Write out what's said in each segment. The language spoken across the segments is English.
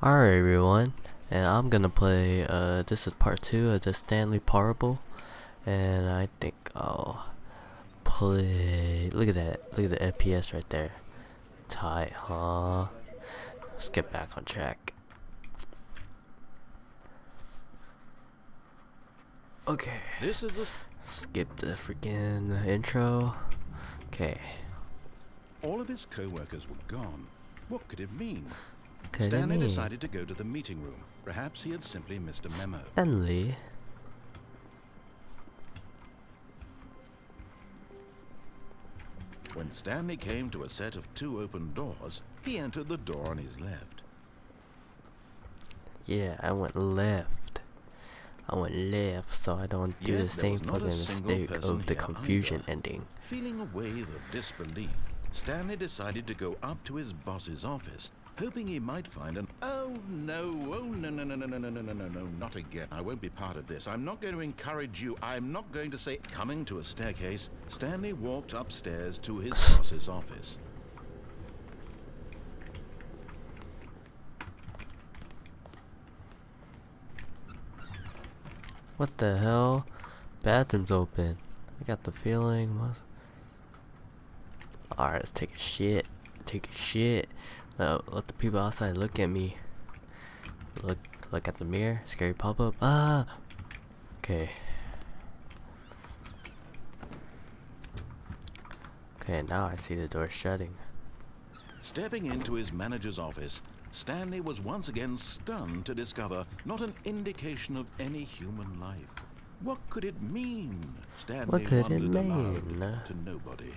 Alright everyone, and I'm gonna play, this is part 2 of the Stanley Parable, and I think I'll play, look at that, look at the FPS right there, tight, huh? Let's get back on track. Okay, This is the skip the freaking intro. Okay, all of his co-workers were gone. What could it mean? okay, Stanley decided to go to the meeting room. Perhaps he had simply missed a memo. Stanley. When Stanley came to a set of 2 open doors, he entered the door on his left. Yeah, I went left. So I don't do Yet the there same was not a fucking single mistake person of the here confusion either. ending. Feeling a wave of disbelief, Stanley decided to go up to his boss's office, hoping he might find an oh no, not again. I won't be part of this. I'm not going to encourage you. I'm not going to say. Coming to a staircase, Stanley walked upstairs to his boss's office. What the hell? Bathroom's open. I got the feeling. Alright, let's take a shit. Let the people outside look at me. Look at the mirror. Scary pop-up. Ah! Okay. Okay, now I see the door shutting. Stepping into his manager's office, Stanley was once again stunned to discover not an indication of any human life. What could it mean? Stanley What could it wondered mean? aloud to nobody.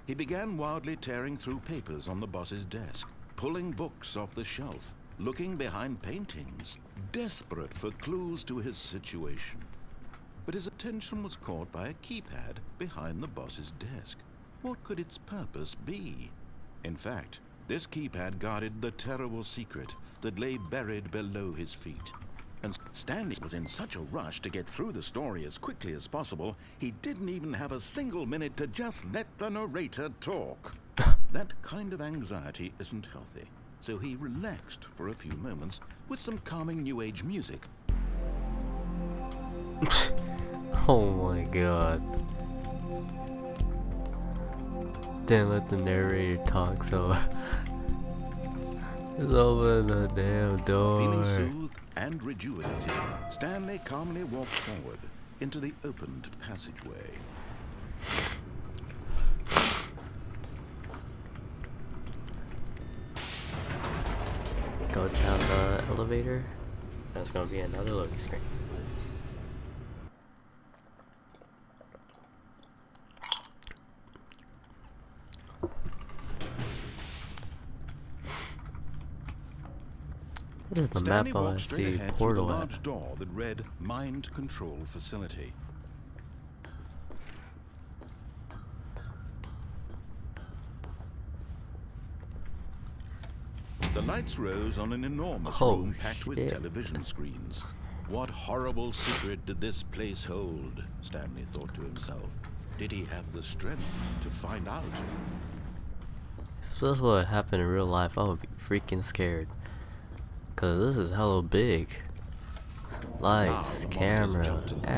He began wildly tearing through papers on the boss's desk, pulling books off the shelf, looking behind paintings, desperate for clues to his situation. But his attention was caught by a keypad behind the boss's desk. What could its purpose be? In fact, this keypad guarded the terrible secret that lay buried below his feet. And Stanley was in such a rush to get through the story as quickly as possible, he didn't even have a single minute to just let the narrator talk. That kind of anxiety isn't healthy, so he relaxed for a few moments with some calming new age music. Oh my god. Didn't let the narrator talk, so just open the damn door. Feeling soothed and rejuvenated, Stanley calmly walked forward into the opened passageway. Let's go down the elevator. There's gonna be another loading screen. This is the Stanley map I walked straight see ahead through the portal at. large door that read Mind Control Facility. The lights rose on an enormous Oh, room packed with shit. television screens. What horrible secret did this place hold? Stanley thought to himself. Did he have the strength to find out? If this would happen in real life, I would be freaking scared. Cause this is hella big. Lights, Now the camera, monitors jumped to life, their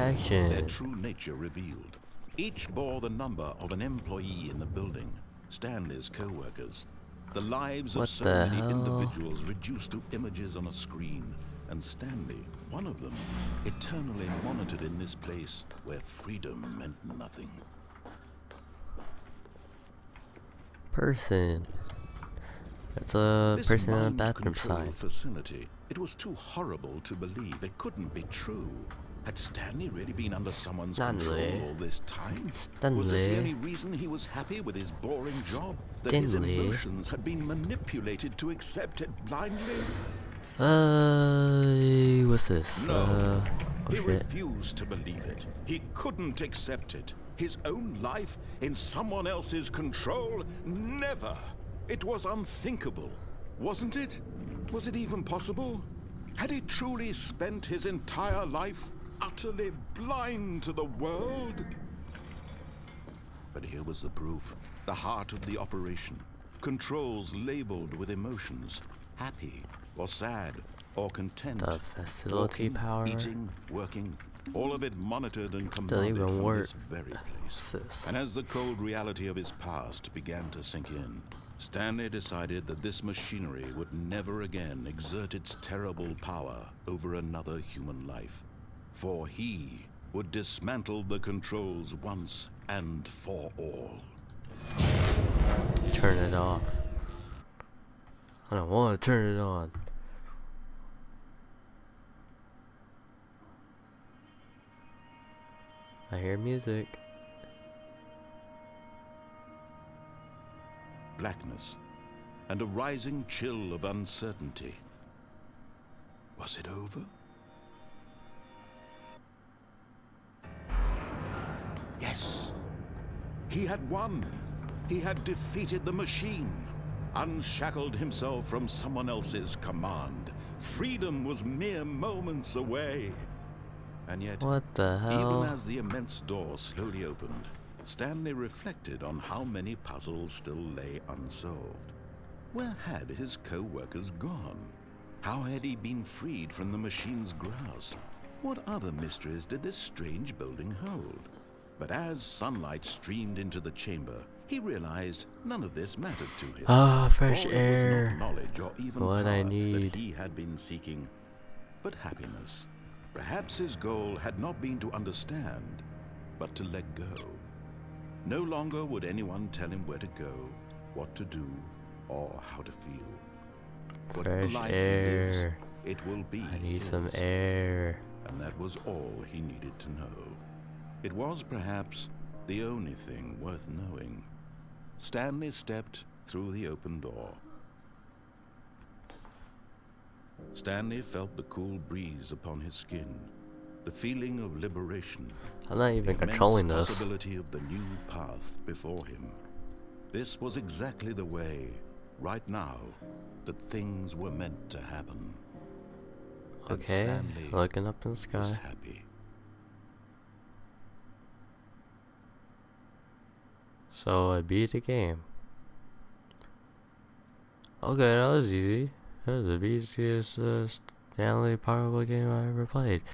action. true nature revealed. Each bore the number of an employee in the building, Stanley's co-workers. The lives What of so the many hell? individuals reduced to images on a screen, and Stanley, one of them, eternally monitored in this place where freedom meant nothing. Person. It's a This person in a mind bathroom control sign. facility, it was too horrible to believe. It couldn't be true. Had Stanley really been under someone's control Stanley. all this time? Was Stanley. this the only reason he was happy with his boring job? That his Stanley. emotions had been manipulated to accept it blindly? What's this? No. Oh He shit. refused to believe it. He couldn't accept it. His own life in someone else's control? Never. It was unthinkable, wasn't it? Was it even possible? Had he truly spent his entire life utterly blind to the world? But here was the proof. The heart of the operation. Controls labeled with emotions. Happy or sad or content. The facility Walking, power eating, working, all of it monitored and doesn't commanded even from work. this very place. Sis. And as the cold reality of his past began to sink in, Stanley decided that this machinery would never again exert its terrible power over another human life. For he would dismantle the controls once and for all. Turn it off. I don't want to turn it on. I hear music. Blackness and a rising chill of uncertainty. Was it over? Yes. He had won. He had defeated the machine, unshackled himself from someone else's command. Freedom was mere moments away. And yet, What the hell? even as the immense door slowly opened, Stanley reflected on how many puzzles still lay unsolved. Where had his co-workers gone? How had he been freed from the machine's grasp? What other mysteries did this strange building hold? But as sunlight streamed into the chamber, he realized none of this mattered to him. Ah, fresh For it was air. not knowledge or even What power I need. that he had been seeking, but happiness. Perhaps his goal had not been to understand, but to let go. No longer would anyone tell him where to go, what to do, or how to feel. What Fresh life air. lives, it will be I need his. some air. And that was all he needed to know. It was perhaps the only thing worth knowing. Stanley stepped through the open door. Stanley felt the cool breeze upon his skin, the feeling of liberation, I'm not even the controlling immense this. possibility of the new path before him. This was exactly the way, right now, that things were meant to happen. And Okay, Stanley looking up in the was sky. happy. So I beat the game. Okay, that was easy. That was the easiest Stanley Parable game I ever played.